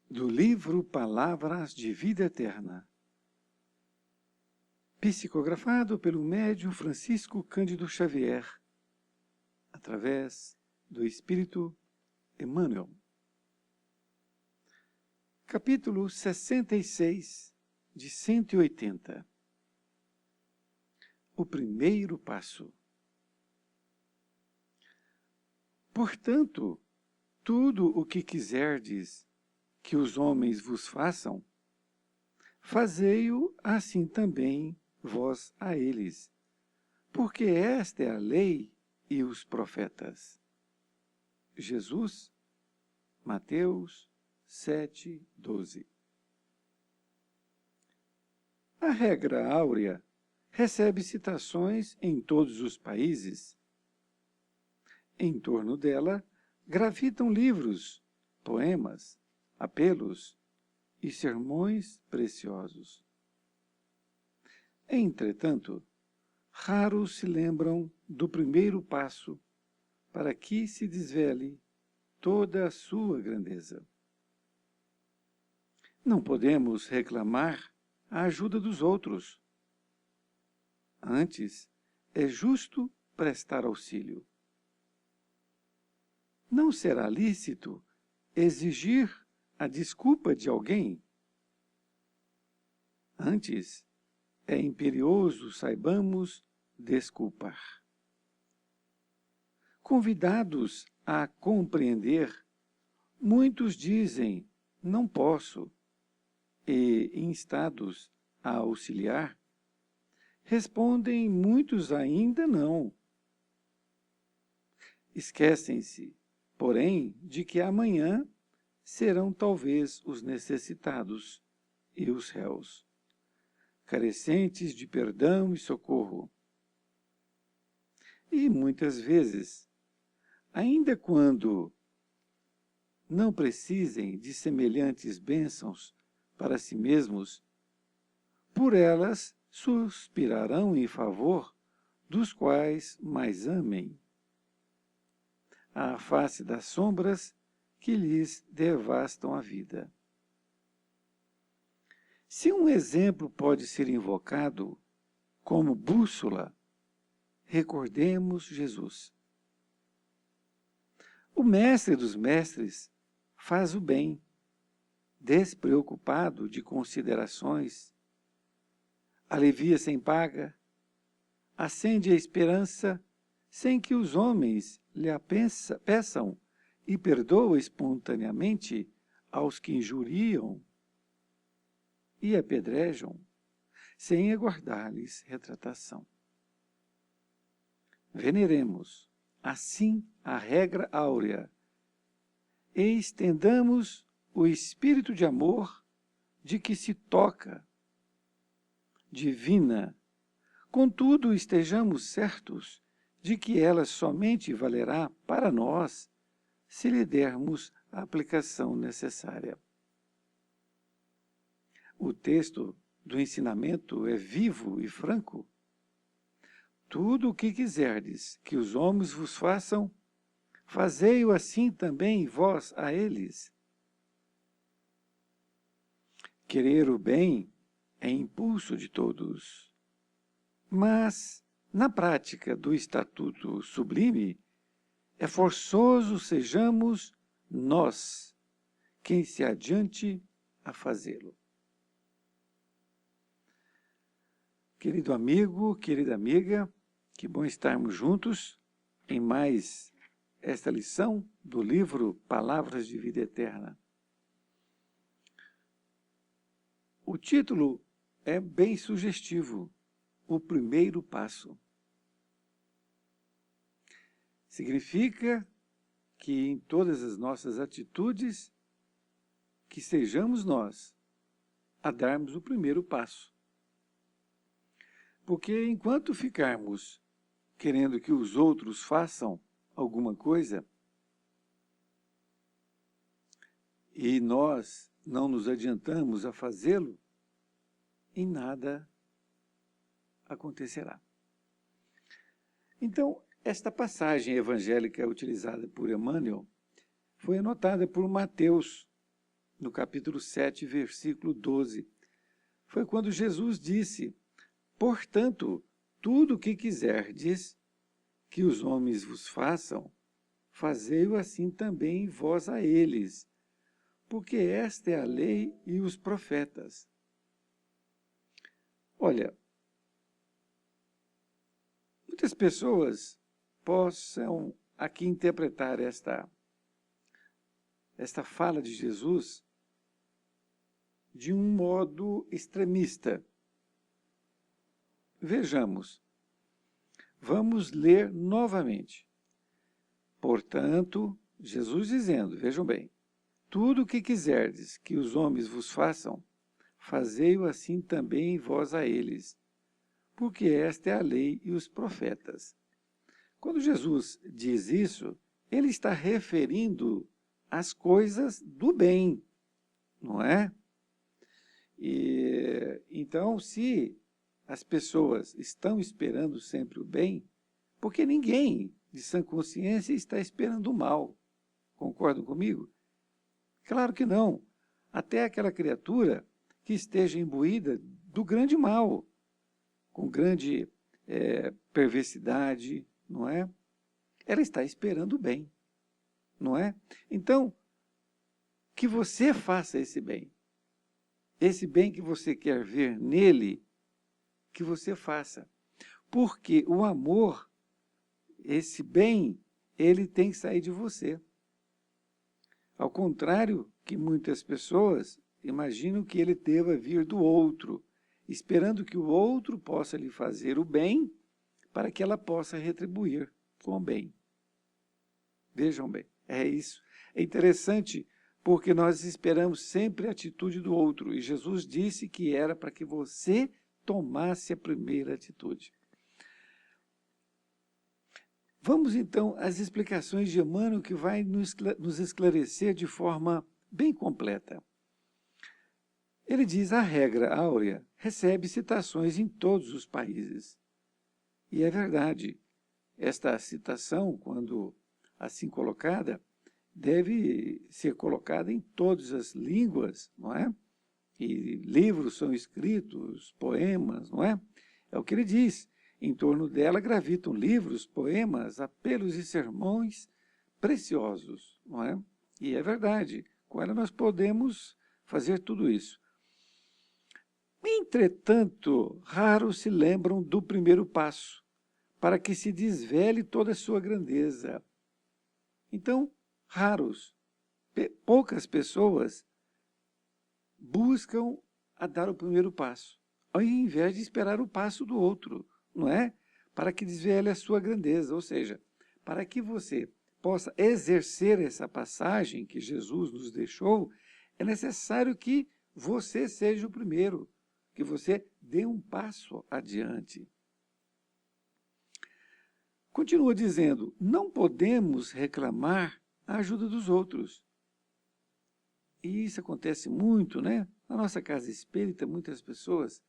do livro Palavras de Vida Eterna, psicografado pelo médium Francisco Cândido Xavier, através do Espírito Emmanuel. Capítulo 66, de 180. O primeiro passo. Portanto, tudo o que quiserdes que os homens vos façam, fazei-o assim também vós a eles, porque esta é a lei e os profetas. Jesus, Mateus 7:12. A regra áurea recebe citações em todos os países. Em torno dela gravitam livros, poemas, apelos e sermões preciosos. Entretanto, raros se lembram do primeiro passo para que se desvele toda a sua grandeza. Não podemos reclamar a ajuda dos outros. Antes, é justo prestar auxílio. Não será lícito exigir a desculpa de alguém. Antes, é imperioso saibamos desculpar. Convidados a compreender, muitos dizem, não posso, e instados a auxiliar, respondem muitos ainda não. Esquecem-se, porém, de que amanhã serão talvez os necessitados e os réus, carecentes de perdão e socorro. E muitas vezes, ainda quando não precisem de semelhantes bênçãos para si mesmos, por elas suspirarão em favor dos quais mais amem, à face das sombras que lhes devastam a vida. Se um exemplo pode ser invocado como bússola, recordemos Jesus. O mestre dos mestres faz o bem, despreocupado de considerações, alivia sem paga, acende a esperança sem que os homens lhe a peçam e perdoa espontaneamente aos que injuriam e apedrejam, sem aguardar-lhes retratação. Veneremos, assim, a regra áurea e estendamos o espírito de amor de que se toca, divina, contudo estejamos certos de que ela somente valerá para nós se lhe dermos a aplicação necessária. O texto do ensinamento é vivo e franco. Tudo o que quiserdes que os homens vos façam, fazei-o assim também vós a eles. Querer o bem é impulso de todos, mas, na prática do Estatuto Sublime, é forçoso sejamos nós quem se adiante a fazê-lo. Querido amigo, querida amiga, que bom estarmos juntos em mais esta lição do livro Palavras de Vida Eterna. O título é bem sugestivo, o primeiro passo. Significa que em todas as nossas atitudes, que sejamos nós a darmos o primeiro passo. Porque enquanto ficarmos querendo que os outros façam alguma coisa, e nós não nos adiantamos a fazê-lo, em nada acontecerá. Então, esta passagem evangélica utilizada por Emmanuel foi anotada por Mateus, no capítulo 7, versículo 12. Foi quando Jesus disse: portanto, tudo o que quiserdes que os homens vos façam, fazei-o assim também vós a eles, porque esta é a lei e os profetas. Olha, muitas pessoas possam aqui interpretar esta fala de Jesus de um modo extremista. Vejamos, vamos ler novamente. Portanto, Jesus dizendo, vejam bem, tudo o que quiserdes que os homens vos façam, fazei-o assim também vós a eles, porque esta é a lei e os profetas. Quando Jesus diz isso, ele está referindo às coisas do bem, não é? Então, se as pessoas estão esperando sempre o bem, porque ninguém de sã consciência está esperando o mal. Concordam comigo? Claro que não. Até aquela criatura que esteja imbuída do grande mal, com grande perversidade, não é? Ela está esperando o bem, não é? Então, que você faça esse bem que você quer ver nele, que você faça. Porque o amor, esse bem, ele tem que sair de você. Ao contrário que muitas pessoas imaginam que ele deva vir do outro, esperando que o outro possa lhe fazer o bem, para que ela possa retribuir com o bem. Vejam bem, é isso. É interessante porque nós esperamos sempre a atitude do outro, e Jesus disse que era para que você tomasse a primeira atitude. Vamos então às explicações de Emmanuel, que vai nos esclarecer de forma bem completa. Ele diz: a regra áurea recebe citações em todos os países. E é verdade. Esta citação, quando assim colocada, deve ser colocada em todas as línguas, não é? E livros são escritos, poemas, não é? É o que ele diz. Em torno dela gravitam livros, poemas, apelos e sermões preciosos, não é? E é verdade, com ela nós podemos fazer tudo isso. Entretanto, raros se lembram do primeiro passo, para que se desvele toda a sua grandeza. Então, raros, poucas pessoas buscam a dar o primeiro passo, ao invés de esperar o passo do outro, não é? Para que desvele a sua grandeza, ou seja, para que você possa exercer essa passagem que Jesus nos deixou, é necessário que você seja o primeiro, que você dê um passo adiante. Continua dizendo, não podemos reclamar a ajuda dos outros. E isso acontece muito, né? Na nossa casa espírita, muitas pessoas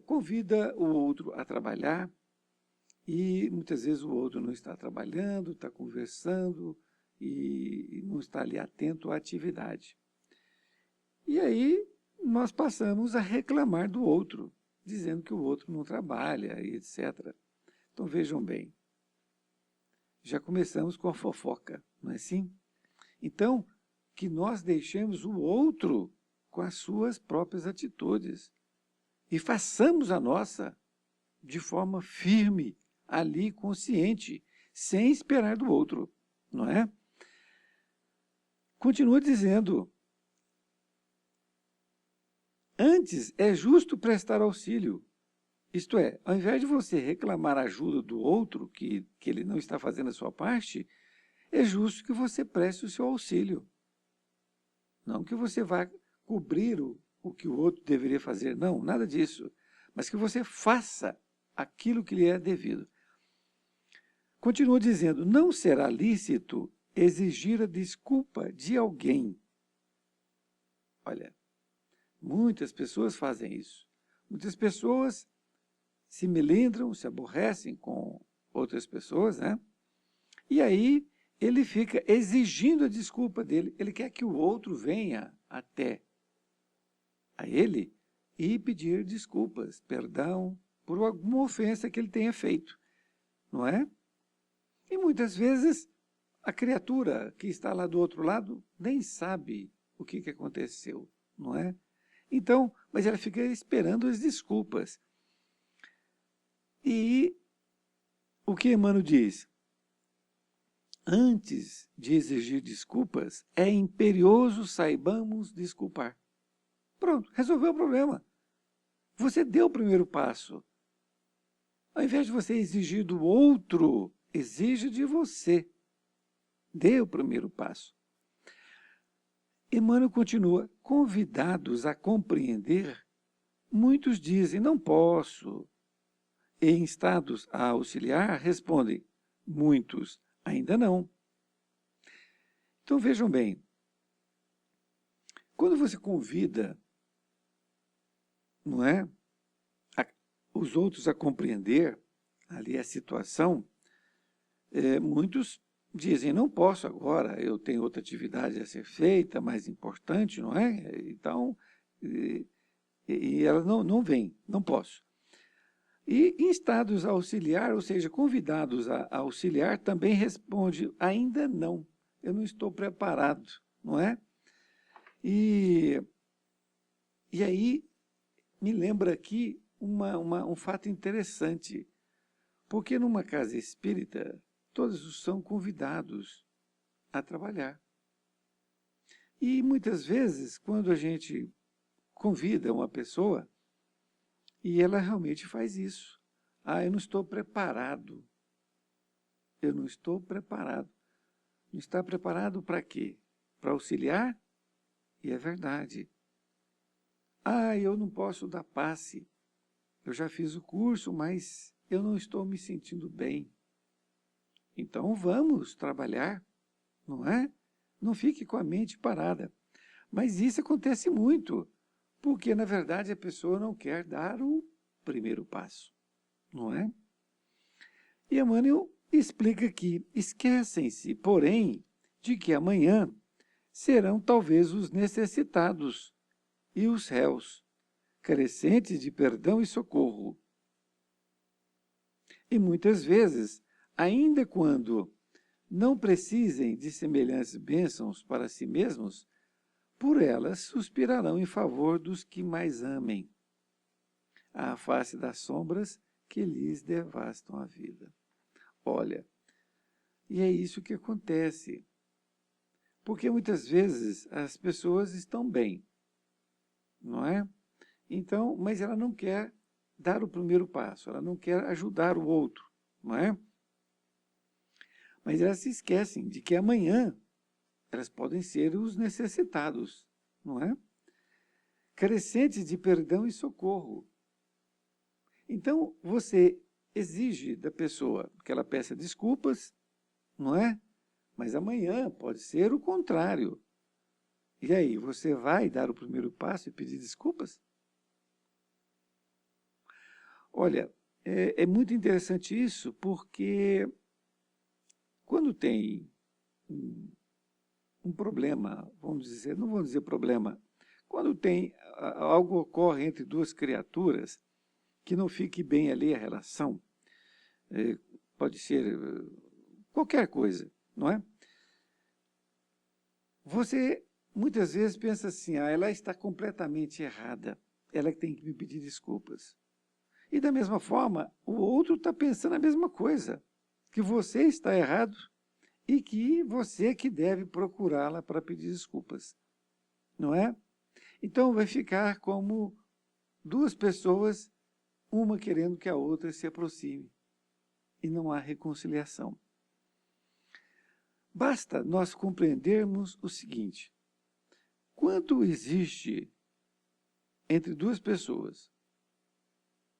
convidam o outro a trabalhar e muitas vezes o outro não está trabalhando, está conversando e não está ali atento à atividade. E aí nós passamos a reclamar do outro, dizendo que o outro não trabalha e etc. Então vejam bem, já começamos com a fofoca, não é assim? Então, que nós deixemos o outro com as suas próprias atitudes e façamos a nossa de forma firme, ali, consciente, sem esperar do outro, não é? Continua dizendo, antes é justo prestar auxílio, isto é, ao invés de você reclamar a ajuda do outro, que ele não está fazendo a sua parte, é justo que você preste o seu auxílio. Não que você vá cobrir o que o outro deveria fazer, não, nada disso. Mas que você faça aquilo que lhe é devido. Continua dizendo, não será lícito exigir a desculpa de alguém. Olha, muitas pessoas fazem isso. Muitas pessoas se melindram, se aborrecem com outras pessoas, né? E aí ele fica exigindo a desculpa dele, ele quer que o outro venha até a ele e pedir desculpas, perdão, por alguma ofensa que ele tenha feito, não é? E muitas vezes a criatura que está lá do outro lado nem sabe o que aconteceu, não é? Então, mas ela fica esperando as desculpas. E o que Emmanuel diz? Antes de exigir desculpas, é imperioso saibamos desculpar. Pronto, resolveu o problema. Você deu o primeiro passo. Ao invés de você exigir do outro, exige de você. Dê o primeiro passo. Emmanuel continua, convidados a compreender, muitos dizem, não posso. E em estados a auxiliar, respondem, muitos, ainda não. Então vejam bem, quando você convida, não é, os outros a compreender ali a situação, muitos dizem, não posso agora, eu tenho outra atividade a ser feita, mais importante, não é? Então, e ela não vem, não posso. E em estados a auxiliar, ou seja, convidados a auxiliar, também responde, ainda não, eu não estou preparado, não é? E aí me lembra aqui um fato interessante, porque numa casa espírita, todos são convidados a trabalhar. E muitas vezes, quando a gente convida uma pessoa, e ela realmente faz isso. Ah, eu não estou preparado. Eu não estou preparado. Não está preparado para quê? Para auxiliar? E é verdade. Ah, eu não posso dar passe. Eu já fiz o curso, mas eu não estou me sentindo bem. Então vamos trabalhar, não é? Não fique com a mente parada. Mas isso acontece muito, porque na verdade a pessoa não quer dar o primeiro passo, não é? E Emmanuel explica aqui, esquecem-se, porém, de que amanhã serão talvez os necessitados e os réus, carecentes de perdão e socorro. E muitas vezes, ainda quando não precisem de semelhantes bênçãos para si mesmos, por elas suspirarão em favor dos que mais amem, à face das sombras que lhes devastam a vida. Olha, e é isso que acontece, porque muitas vezes as pessoas estão bem, não é? Então, mas ela não quer dar o primeiro passo, ela não quer ajudar o outro, não é? Mas elas se esquecem de que amanhã elas podem ser os necessitados, não é? Carecentes de perdão e socorro. Então, você exige da pessoa que ela peça desculpas, não é? Mas amanhã pode ser o contrário. E aí, você vai dar o primeiro passo e pedir desculpas? Olha, é muito interessante isso, porque quando tem um problema, vamos dizer, não vamos dizer problema, quando tem algo ocorre entre duas criaturas que não fique bem ali a relação, pode ser qualquer coisa, não é? Você muitas vezes pensa assim, ela está completamente errada, ela tem que me pedir desculpas. E da mesma forma, o outro está pensando a mesma coisa, que você está errado e que você que deve procurá-la para pedir desculpas, não é? Então vai ficar como duas pessoas, uma querendo que a outra se aproxime, e não há reconciliação. Basta nós compreendermos o seguinte, quando existe entre duas pessoas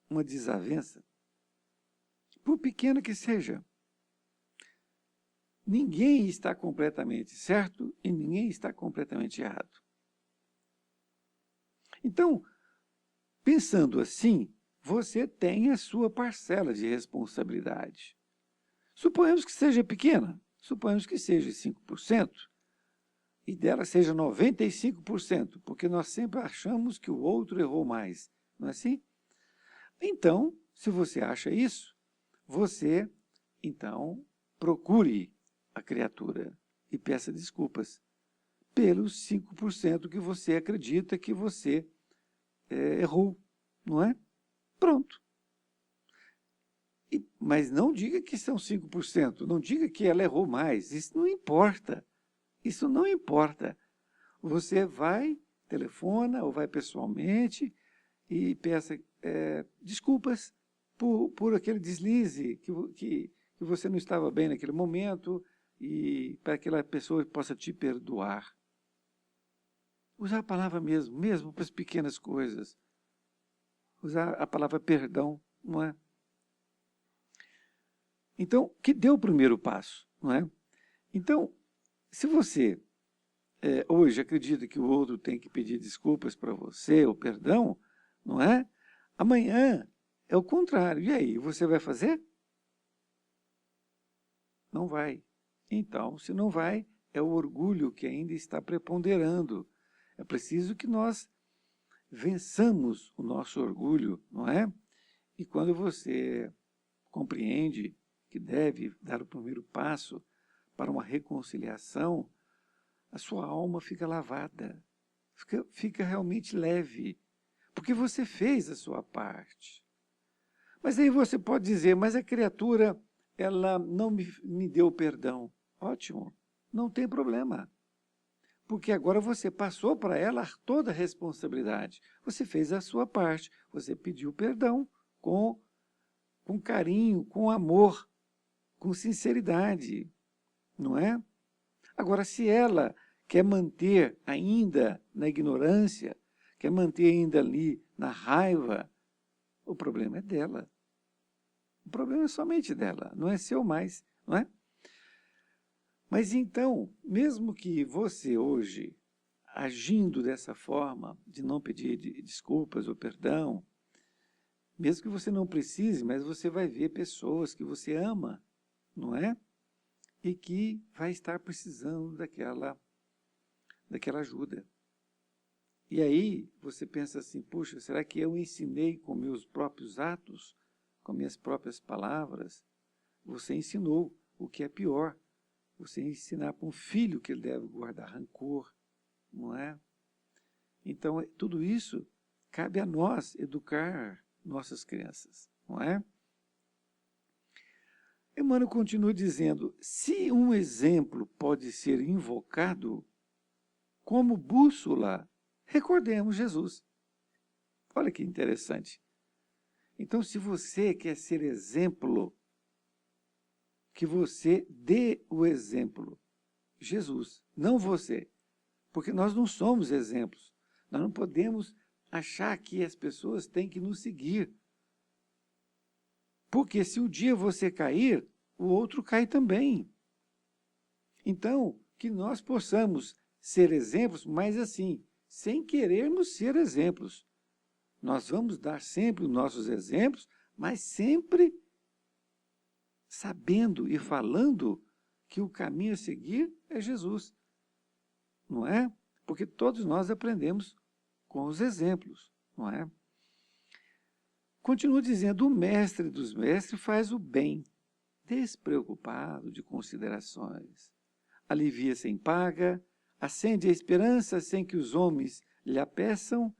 uma desavença, por pequena que seja, ninguém está completamente certo e ninguém está completamente errado. Então, pensando assim, você tem a sua parcela de responsabilidade. Suponhamos que seja pequena, suponhamos que seja 5%, e dela seja 95%, porque nós sempre achamos que o outro errou mais, não é assim? Então, se você acha isso, você, então, procure a criatura e peça desculpas pelos 5% que você acredita que você errou, não é? Pronto. Mas não diga que são 5%, não diga que ela errou mais, isso não importa. Isso não importa. Você vai, telefona ou vai pessoalmente e peça desculpas por aquele deslize que você não estava bem naquele momento e para que aquela pessoa possa te perdoar. Usar a palavra mesmo para as pequenas coisas. Usar a palavra perdão, não é? Então, que dê o primeiro passo, não é? Então, se você hoje acredita que o outro tem que pedir desculpas para você, ou perdão, não é? Amanhã é o contrário. E aí, você vai fazer? Não vai. Então, se não vai, é o orgulho que ainda está preponderando. É preciso que nós vençamos o nosso orgulho, não é? E quando você compreende que deve dar o primeiro passo para uma reconciliação, a sua alma fica lavada, fica realmente leve, porque você fez a sua parte. Mas aí você pode dizer, mas a criatura, ela não me deu perdão. Ótimo, não tem problema. Porque agora você passou para ela toda a responsabilidade. Você fez a sua parte, você pediu perdão com carinho, com amor, com sinceridade, não é? Agora, se ela quer manter ainda na ignorância, quer manter ainda ali na raiva, o problema é dela. O problema é somente dela, não é seu mais, não é? Mas então, mesmo que você hoje, agindo dessa forma, de não pedir desculpas ou perdão, mesmo que você não precise, mas você vai ver pessoas que você ama, não é? E que vai estar precisando daquela ajuda. E aí você pensa assim, puxa, será que eu ensinei com meus próprios atos, com minhas próprias palavras? Você ensinou, o que é pior. Você ensinar para um filho que ele deve guardar rancor, não é? Então, tudo isso cabe a nós educar nossas crianças, não é? Emmanuel continua dizendo, se um exemplo pode ser invocado como bússola, recordemos Jesus. Olha que interessante. Então, se você quer ser exemplo, que você dê o exemplo. Jesus, não você. Porque nós não somos exemplos. Nós não podemos achar que as pessoas têm que nos seguir. Porque se um dia você cair, o outro cai também. Então, que nós possamos ser exemplos, mas assim, sem querermos ser exemplos. Nós vamos dar sempre os nossos exemplos, mas sempre sabendo e falando que o caminho a seguir é Jesus. Não é? Porque todos nós aprendemos com os exemplos, não é? Continua dizendo, o mestre dos mestres faz o bem, despreocupado de considerações. Alivia sem paga, acende a esperança sem que os homens lhe a peçam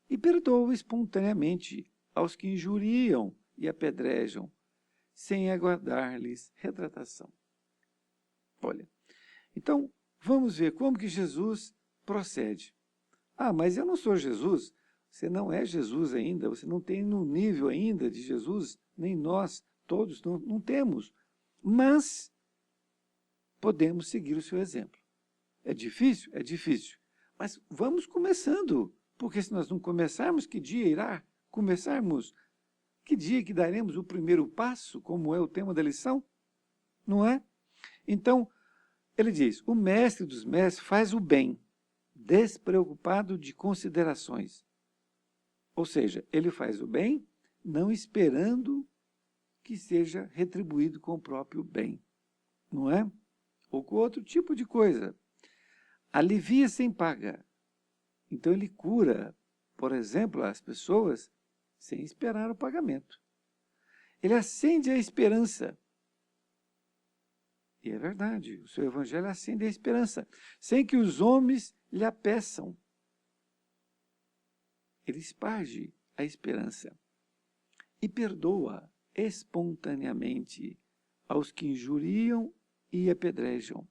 e perdoa espontaneamente aos que injuriam e apedrejam, sem aguardar-lhes retratação. Olha, então vamos ver como que Jesus procede. Ah, mas eu não sou Jesus. Você não é Jesus ainda, você não tem no nível ainda de Jesus, nem nós todos não temos. Mas podemos seguir o seu exemplo. É difícil? É difícil. Mas vamos começando, porque se nós não começarmos, que dia irá começarmos? Que dia que daremos o primeiro passo, como é o tema da lição? Não é? Então, ele diz, o mestre dos mestres faz o bem, despreocupado de considerações. Ou seja, ele faz o bem, não esperando que seja retribuído com o próprio bem. Não é? ou com outro tipo de coisa. Alivia sem paga. Então ele cura, por exemplo, as pessoas sem esperar o pagamento. Ele acende a esperança. E é verdade, o seu evangelho acende a esperança, sem que os homens lhe a peçam. Ele esparge a esperança e perdoa espontaneamente aos que injuriam e apedrejam.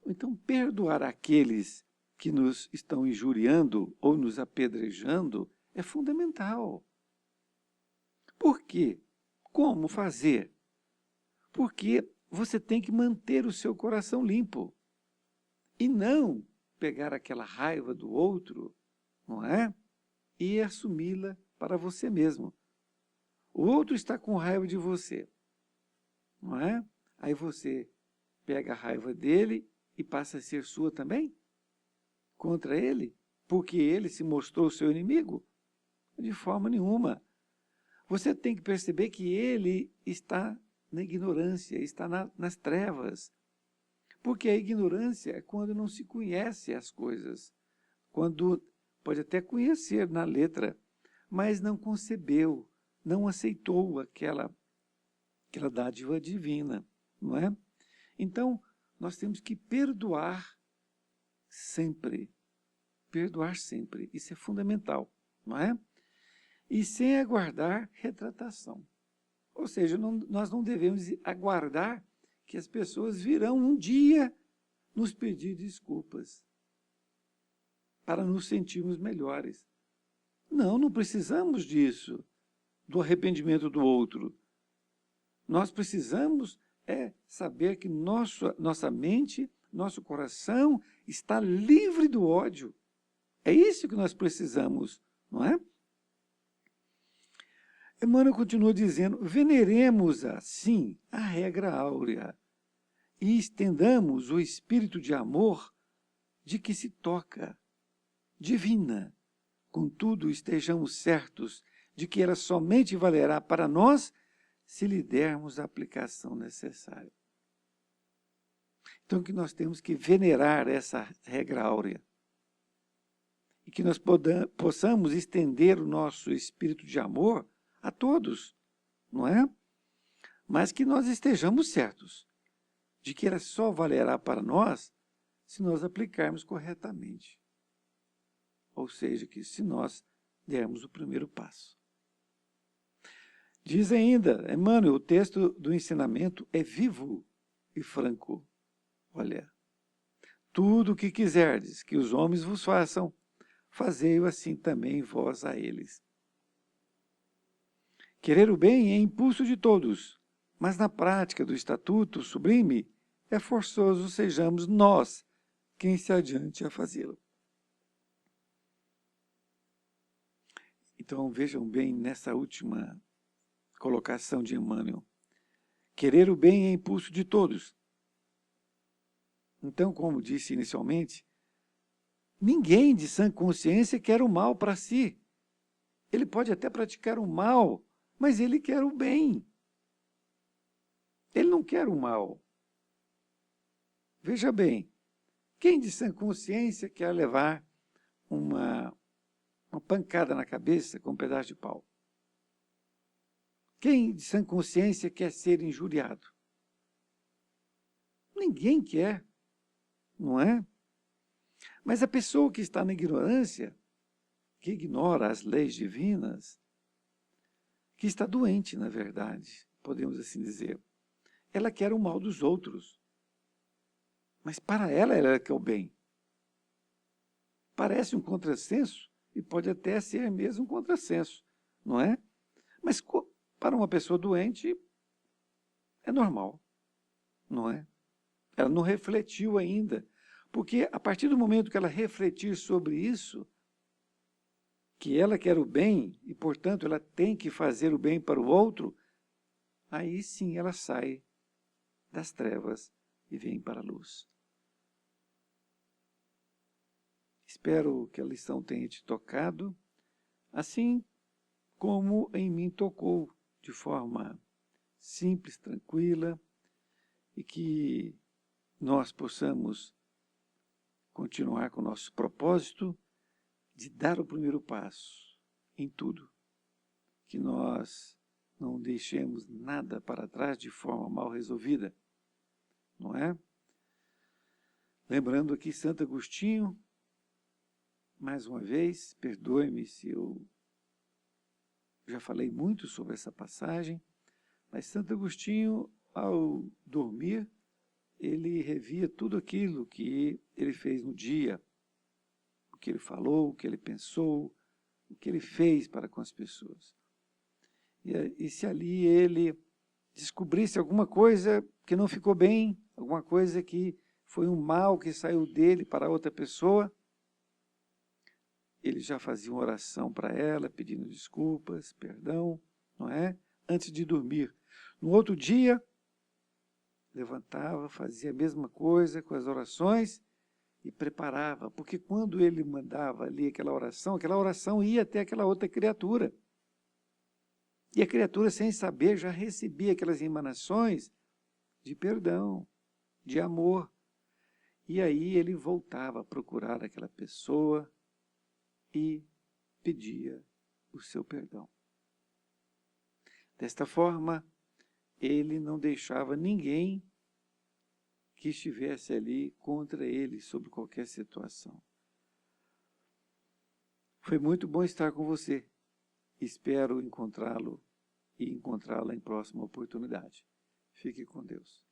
Então, perdoar aqueles que nos estão injuriando ou nos apedrejando é fundamental. Por quê? Como fazer? Porque você tem que manter o seu coração limpo e não pegar aquela raiva do outro, não é? E assumi-la para você mesmo. O outro está com raiva de você, não é? Aí você pega a raiva dele e passa a ser sua também? Contra ele? Porque ele se mostrou seu inimigo? De forma nenhuma. Você tem que perceber que ele está na ignorância, está nas trevas. Porque a ignorância é quando não se conhece as coisas. Quando pode até conhecer na letra, mas não concebeu, não aceitou aquela dádiva divina, não é? Então, nós temos que perdoar sempre. Perdoar sempre. Isso é fundamental, não é? E sem aguardar retratação. Ou seja, nós não devemos aguardar que as pessoas virão um dia nos pedir desculpas para nos sentirmos melhores. Não, não precisamos disso, do arrependimento do outro. Nós precisamos saber que nossa mente, nosso coração está livre do ódio. É isso que nós precisamos, não é? Emmanuel continua dizendo, veneremos assim a regra áurea e estendamos o espírito de amor de que se toca, divina. Contudo, estejamos certos de que ela somente valerá para nós se lhe dermos a aplicação necessária. Então, que nós temos que venerar essa regra áurea e que nós possamos estender o nosso espírito de amor a todos, não é? Mas que nós estejamos certos de que ela só valerá para nós se nós aplicarmos corretamente. Ou seja, que se nós dermos o primeiro passo. Diz ainda, Emmanuel, o texto do ensinamento é vivo e franco. Olha, tudo o que quiserdes que os homens vos façam, fazei-o assim também vós a eles. Querer o bem é impulso de todos, mas na prática do estatuto sublime é forçoso sejamos nós quem se adiante a fazê-lo. Então vejam bem nessa última colocação de Emmanuel. Querer o bem é impulso de todos. Então, como disse inicialmente, ninguém de sã consciência quer o mal para si. Ele pode até praticar o mal, mas ele quer o bem. Ele não quer o mal. Veja bem, quem de sã consciência quer levar uma pancada na cabeça com um pedaço de pau? Quem de sã consciência quer ser injuriado? Ninguém quer, não é? Mas a pessoa que está na ignorância, que ignora as leis divinas, que está doente, na verdade, podemos assim dizer. Ela quer o mal dos outros. Mas para ela quer o bem. Parece um contrassenso, e pode até ser mesmo um contrassenso, não é? Mas para uma pessoa doente, é normal, não é? Ela não refletiu ainda, porque a partir do momento que ela refletir sobre isso, que ela quer o bem, e portanto ela tem que fazer o bem para o outro, aí sim ela sai das trevas e vem para a luz. Espero que a lição tenha te tocado, assim como em mim tocou, de forma simples, tranquila, e que nós possamos continuar com o nosso propósito de dar o primeiro passo em tudo, que nós não deixemos nada para trás de forma mal resolvida, não é? Lembrando aqui Santo Agostinho, mais uma vez, perdoe-me se eu já falei muito sobre essa passagem, mas Santo Agostinho, ao dormir, ele revia tudo aquilo que ele fez no dia, o que ele falou, o que ele pensou, o que ele fez para com as pessoas. E se ali ele descobrisse alguma coisa que não ficou bem, alguma coisa que foi um mal que saiu dele para outra pessoa, ele já fazia uma oração para ela, pedindo desculpas, perdão, não é? Antes de dormir. No outro dia, levantava, fazia a mesma coisa com as orações e preparava, porque quando ele mandava ali aquela oração ia até aquela outra criatura. E a criatura, sem saber, já recebia aquelas emanações de perdão, de amor. E aí ele voltava a procurar aquela pessoa e pedia o seu perdão. Desta forma, ele não deixava ninguém que estivesse ali contra ele, sobre qualquer situação. Foi muito bom estar com você. Espero encontrá-lo e encontrá-la em próxima oportunidade. Fique com Deus.